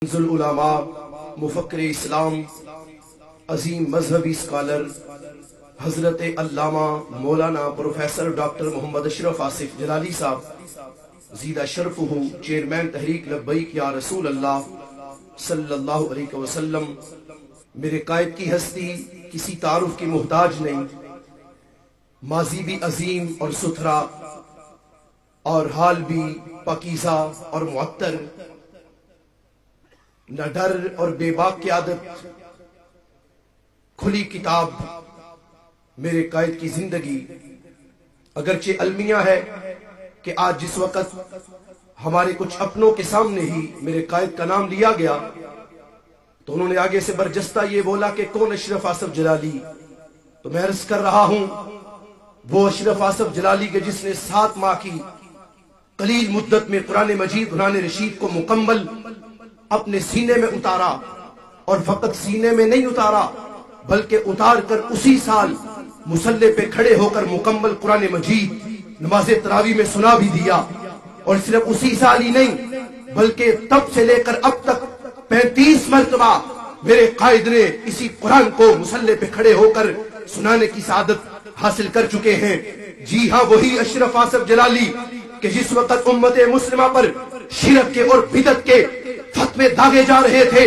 العلماء مفکر اسلام عظیم مذہبی اسکالر حضرت علامہ مولانا پروفیسر ڈاکٹر محمد اشرف آصف جلالی صاحب زیدہ شرفہ چیئرمین تحریک لبیک یا رسول اللہ صلی اللہ علیہ وسلم، میرے قائد کی ہستی کسی تعارف کی محتاج نہیں، ماضی بھی عظیم اور ستھرا اور حال بھی پاکیزہ اور معطر، نہ ڈر اور بے باک کی عادت، کھلی کتاب میرے قائد کی زندگی۔ اگرچہ المیہ ہے کہ آج جس وقت ہمارے کچھ اپنوں کے سامنے ہی میرے قائد کا نام لیا گیا تو انہوں نے آگے سے برجستہ یہ بولا کہ کون اشرف آصف جلالی، تو میں عرض کر رہا ہوں وہ اشرف آصف جلالی کے جس نے 7 ماہ کی قلیل مدت میں قرآن مجید قرآن رشید کو مکمل اپنے سینے میں اتارا، اور فقط سینے میں نہیں اتارا بلکہ اتار کر اسی سال مصلی پہ کھڑے ہو کر مکمل قرآن مجید نماز تراویح میں سنا بھی دیا، اور صرف اسی سال ہی نہیں بلکہ تب سے لے کر اب تک 35 مرتبہ میرے قائد نے اسی قرآن کو مصلی پہ کھڑے ہو کر سنانے کی سعادت حاصل کر چکے ہیں۔ جی ہاں، وہی اشرف آصف جلالی کہ جس وقت امت مسلمہ پر شرک کے اور بدعت کے فتوے داغے جا رہے تھے،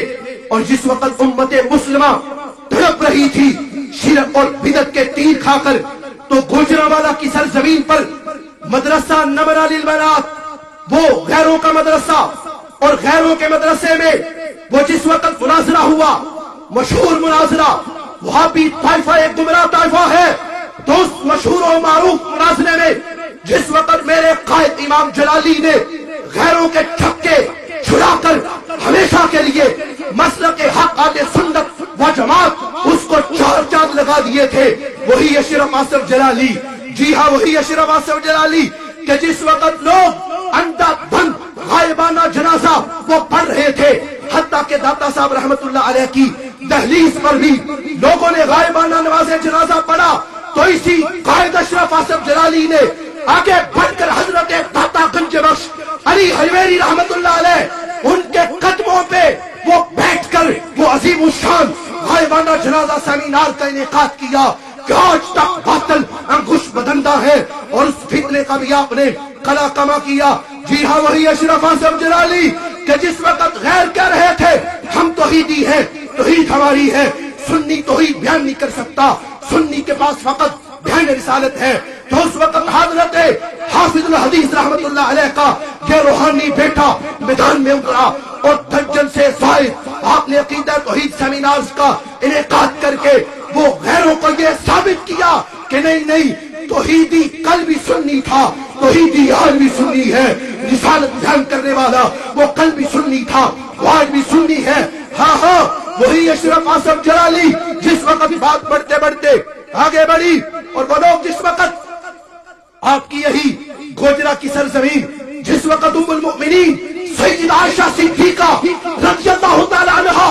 اور جس وقت امت مسلمہ تڑپ رہی تھی شرک اور بدعت کے تیر کھا کر، تو گوجرانوالہ کی سرزمین پر مدرسہ نمرہ للبنات، وہ غیروں کا مدرسہ، اور غیروں کے مدرسے میں وہ جس وقت مناظرہ ہوا، مشہور مناظرہ، وہاں بھی طائفہ ایک گمراہ طائفہ ہے، تو اس مشہور و معروف مناظرے میں جس وقت میرے قائد امام جلالی نے غیروں کے چھکے چھڑا کر ہمیشہ کے لیے مسلک حق اہل سنت و جماعت اس کو 4 چاند لگا دیے تھے، وہی اشرف آصف جلالی۔ جی ہاں، وہی اشرف آصف جلالی کہ جس وقت لوگ اندھا دھند غائبانہ جنازہ وہ پڑھ رہے تھے، حتیٰ کہ داتا صاحب رحمت اللہ علیہ کی دہلیز پر بھی لوگوں نے غائبانہ نماز جنازہ پڑھا، تو اسی قائد اشرف آصف جلالی نے آگے بڑھ کر حضرت داتا گنج بخش علی حجویری رحمت اللہ علیہ ان کے قدموں پہ وہ بیٹھ کر وہ عظیم الشان غائبانہ جنازہ سیمینار کا انعقاد کیا کہ آج تک باطل انگوش بدندہ ہے، اور اس فتنے کا بھی آپ نے قلع کما کیا۔ جی ہاں، وہی اشرف آصف جلالی کہ جس وقت غیر کہہ رہے تھے ہم توحیدی ہیں، توحید ہماری ہے، سنی توحید بیان نہیں کر سکتا، سنی کے پاس فقط بیان رسالت ہے، تو اس وقت حضرت حافظ الحدیث رحمت اللہ علیہ کا یہ روحانی بیٹا میدان میں اترا، اور درجن سے زائد آپ نے عقیدہ توحید سیمینارز کا انعقاد کر کے وہ غیروں کو یہ ثابت کیا کہ نہیں توحیدی کل بھی سنی تھا، توحیدی آج بھی سنی ہے، رسالت بیان کرنے والا وہ کل بھی سنی تھا، وہ آج بھی سنی ہے۔ ہاں ہاں، وہی اشرف آصف جلالی جس وقت بات بڑھتے بڑھتے آگے بڑھی، اور وہ لوگ جس وقت آپ کی یہی گوجرا کی سرزمین، جس وقت ام المؤمنین سیدہ عائشہ صدیقہ رضی اللہ تعالی عنہا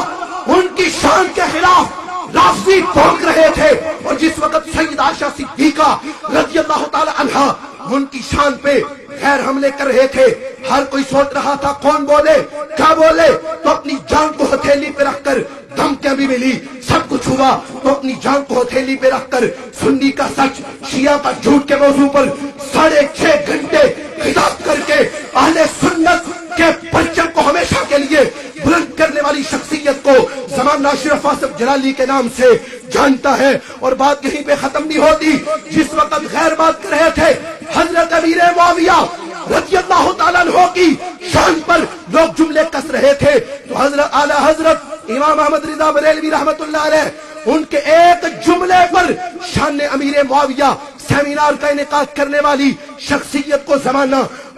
ان کی شان کے خلاف لفظی بھونک رہے تھے، اور جس وقت سیدہ عائشہ صدیقہ رضی اللہ تعالی عنہا ان کی شان پہ غیر حملے کر رہے تھے، ہر کوئی سوچ رہا تھا کون بولے کیا بولے، تو اپنی جان کو ہتھیلی پہ رکھ کر دھمکیاں بھی ملی، سب کچھ ہوا، تو اپنی جان کو ہتھیلی پہ رکھ کر سنی کا سچ شیعہ کا جھوٹ کے موضوع پر 6.5 گھنٹے خطاب کر کے اہل سنت کے پرچم کو ہمیشہ کے لیے بلند کرنے والی شخصیت کو زمانہ اشرف آصف جلالی کے نام سے جانتا ہے۔ اور بات یہیں پہ ختم نہیں ہوتی، جس وقت غیر بات کر رہے تھے حضرت امیر معاویہ رضی اللہ تعالیٰ عنہ کی شان پر لوگ جملے کس رہے تھے، تو حضرت اعلی حضرت امام احمد رضا بریلوی رحمت اللہ علیہ ان کے ایک جملے پر شان امیر معاویہ سیمینار کا انعقاد کرنے والی شخصیت کو زمانہ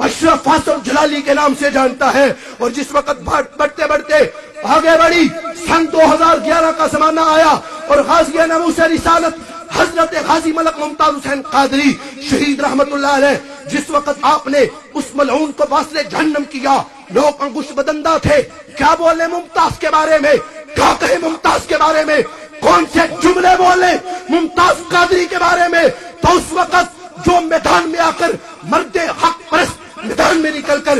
اشرف آصف جلالی کے نام سے جانتا ہے۔ اور جس وقت بڑھتے بڑھتے آگے بڑھی، سن 2011 کا زمانہ آیا، اور غازی ناموس رسالت حضرت غازی ملک ممتاز حسین قادری شہید رحمت اللہ علیہ جس وقت آپ نے اس ملعون کو واصل جہنم کیا، لوگ انگوش بدندہ تھے، کیا بولے ممتاز کے بارے میں، کیا کہے ممتاز کے بارے میں، کون سے جملے بولے ممتاز قادری کے بارے میں، تو اس وقت جو میدان میں آ کر مرد حق پرست میدان میں نکل کر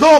2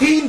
3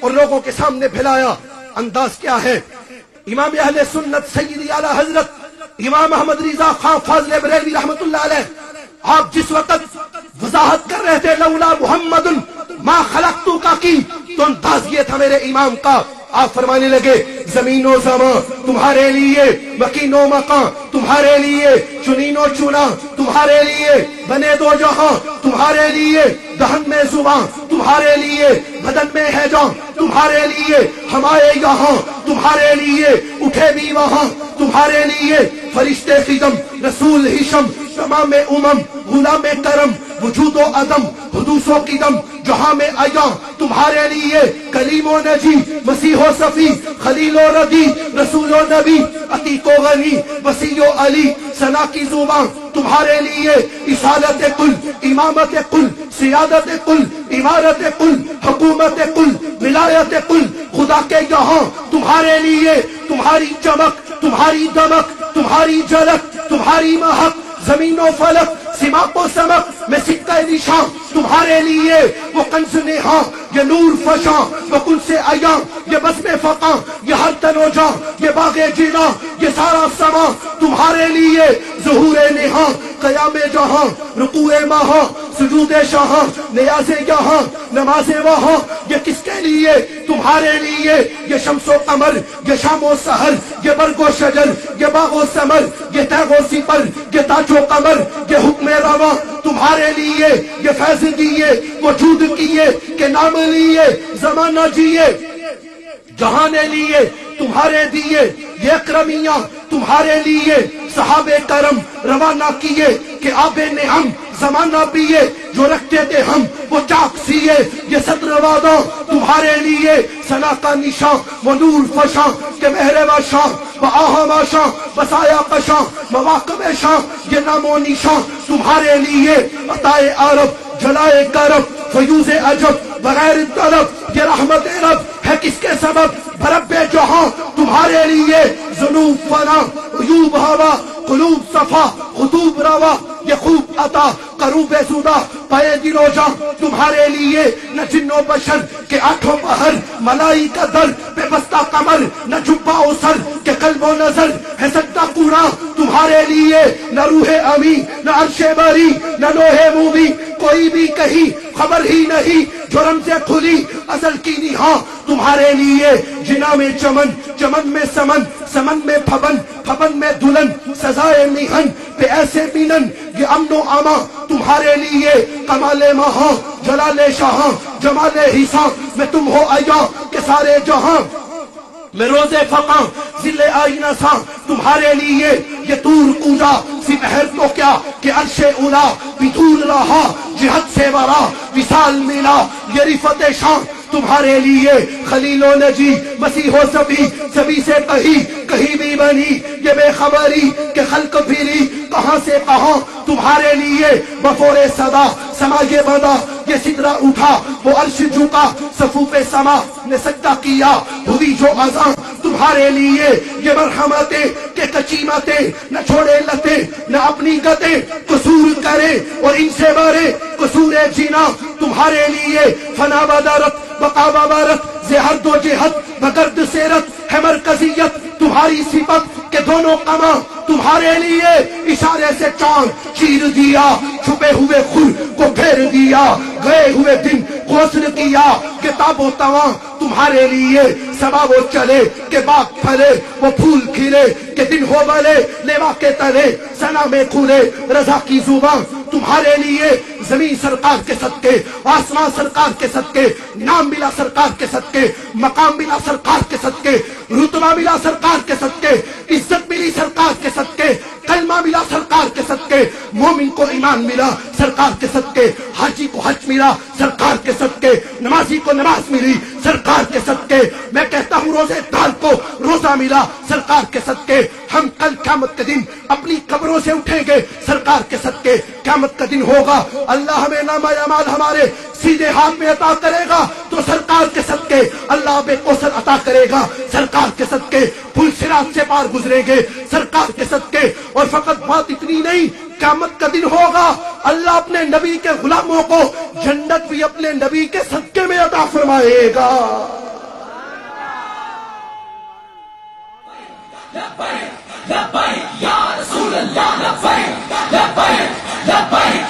اور لوگوں کے سامنے پھیلایا۔ انداز کیا ہے؟ امام اہل سنت سیدی اعلی حضرت امام احمد رضا خان فاضل بریلوی رحمت اللہ علیہ، آپ جس وقت وضاحت کر رہے تھے لولا محمد ما خلقتو کا کی، تو انداز یہ تھا میرے امام کا، آپ فرمانے لگے زمین و زمان تمہارے لیے، مکین و مکان تمہارے لیے، چنین و چنا تمہارے لیے، بنے دو جہاں تمہارے لیے، دہن میں زبان تمہارے لیے، بدن میں ہے جان تمہارے لیے، ہمارے یہاں تمہارے لیے، اٹھے بھی وہاں تمہارے لیے، فرشتے خدم رسول ہشم تمام امم غلام کرم وجود و عدم حدوث و قدم جہاں میں ایاں تمہارے لیے، کلیم و نجی مسیح و صفی خلیل و ردی رسول و نبی عتیق و غنی وسیع و علی ثنا کی زبان تمہارے لیے، اصالت کل امامت کل سیادت کل عمارت کل حکومت کل ولایت کل خدا کے یہاں تمہارے لیے، تمہاری چمک تمہاری دمک تمہاری جھلک تمہاری مہک زمین و فلک سماق و سمک میں سکہ نشاں تمہارے لیے، وہ کنز نہاں یہ نور فشاں، وہ کن سے ایاں یہ بزم فقاں، یہ ہر تن و جاں یہ باغ جینا یہ سارا سما تمہارے لیے، ظہور نہاں قیام جہاں رکوع ماہاں سجود شاہاں نیاز یہاں نماز وہاں، یہ کس کے لیے؟ تمہارے لیے، یہ شمس و قمر یہ شام و سحر یہ برگ و شجر یہ باغ و ثمر یہ تیغ و سپر یہ تاج و قمر یہ حکم رواں تمہارے لیے، یہ فیض دیے وجود کیے کہ نام لیے زمانہ جیے جہاں نے لیے تمہارے دیے، یہ اکرمیاں تمہارے لیے، صحابہ کرم روانہ کیے کہ آب نعم زمانہ پیے، جو رکھتے تھے ہم وہ چاک سیے، یہ صدر واداں تمہارے لیے، ثنا کا نشاں وہ نور فشاں کہ مہر و شاں و آہما شاں بسایا قشاں مواقب شاں، یہ نام و نشاں تمہارے لیے، عطائے عرب جلائے کرب فیوز عجب بغیر طلب، یہ رحمت رب ہے کس کے سبب؟ برب جہاں تمہارے لیے، ذنوب فنا عیوب ہوا قلوب صفا خطوب روا، یہ خوب عطا قروب زدہ پائے دل و جاں تمہارے لیے، نہ جن و بشر کے آٹھوں پہر ملائی کا در بے بستہ قمر، نہ جبہ و سر کے قلب و نظر ہے سجدہ پورا تمہارے لیے، نہ روح امی نہ عرش بری نہ لوح مومی کوئی بھی کہیں خبر ہی نہیں، جو رمز کھلی ازل کی نہاں تمہارے لیے، جنا میں چمن چمن میں سمن سمن میں پھبن پھبن میں دلن سزائے میہن پہ ایسے مینن، یہ امن و امان تمہارے لیے، کمال مہاں جلال شاہاں جمال حساں میں تم ہو ایاں کہ سارے جہاں میں روز فقاں ذل آئینہ ساں تمہارے لیے، یہ طور کودا سی بحر تو کیا کہ عرش اولا بھی دور رہا، جہد سے ورا وصال ملا، یہ رفت شان تمہارے لیے، خلیل و نجی مسیح و سبھی سے کہیں بھی بنی، یہ بے خبری کہ خلق پھری کہاں سے کہاں تمہارے لیے، بفور صدا سما یہ بدا یہ سدرہ اٹھا وہ عرش جھکا صفو پہ سما نے سجدہ کیا، ہوئی جو اذاں تمہارے لیے، یہ مرحمتیں کہ کچیمتیں نہ چھوڑے لتے نہ اپنی گتے قصور کرے اور ان سے بارے قصور جینا تمہارے لیے، فنا بدارت بقا بارت زہر دو جہت بگرد سیرت ہے مرکزیت تمہاری صفت کہ دونوں کما تمہارے لیے، اشارے سے چاند چیر دیا چھپے ہوئے خور کو پھیر دیا، گئے ہوئے دن غسل کیا، کتاب و تواں تمہارے لیے، سبا وہ چلے کہ باغ پھلے وہ پھول کھلے کہ دن ہو بلے لیوا کے تلے ثنا میں کھلے رضا کی زبان تمہارے لیے، زمین سرکار کے صدقے آسمان سرکار کے صدقے، نام ملا سرکار کے صدقے، مقام ملا سرکار کے صدقے، رتبہ ملا سرکار کے صدقے، عزت ملی سرکار کے صدقے، کلمہ ملا سرکار کے صدقے، مومن کو ایمان ملا سرکار کے صدقے، حاجی کو حج ملا سرکار کے صدقے، نمازی کو نماز ملی سرکار کے صدقے، میں کہتا ہوں روزے دار کو روزہ ملا سرکار کے صدقے، ہم کل قیامت کے دن اپنی قبروں سے اٹھیں گے سرکار کے صدقے، قیامت کا دن ہوگا اللہ ہمیں نامہ اعمال ہمارے سیدھے ہاتھ میں عطا کرے گا تو سرکار کے صدقے، اللہ بے کوثر عطا کرے گا سرکار کے صدقے، پل صراط سے پار گزریں گے سرکار کے صدقے، اور فقط بات اتنی نہیں، قیامت کا دن ہوگا اللہ اپنے نبی کے غلاموں کو جنت بھی اپنے نبی کے صدقے میں عطا فرمائے گا۔ لبیک لبیک یا رسول اللہ لبیک لبیک لبیک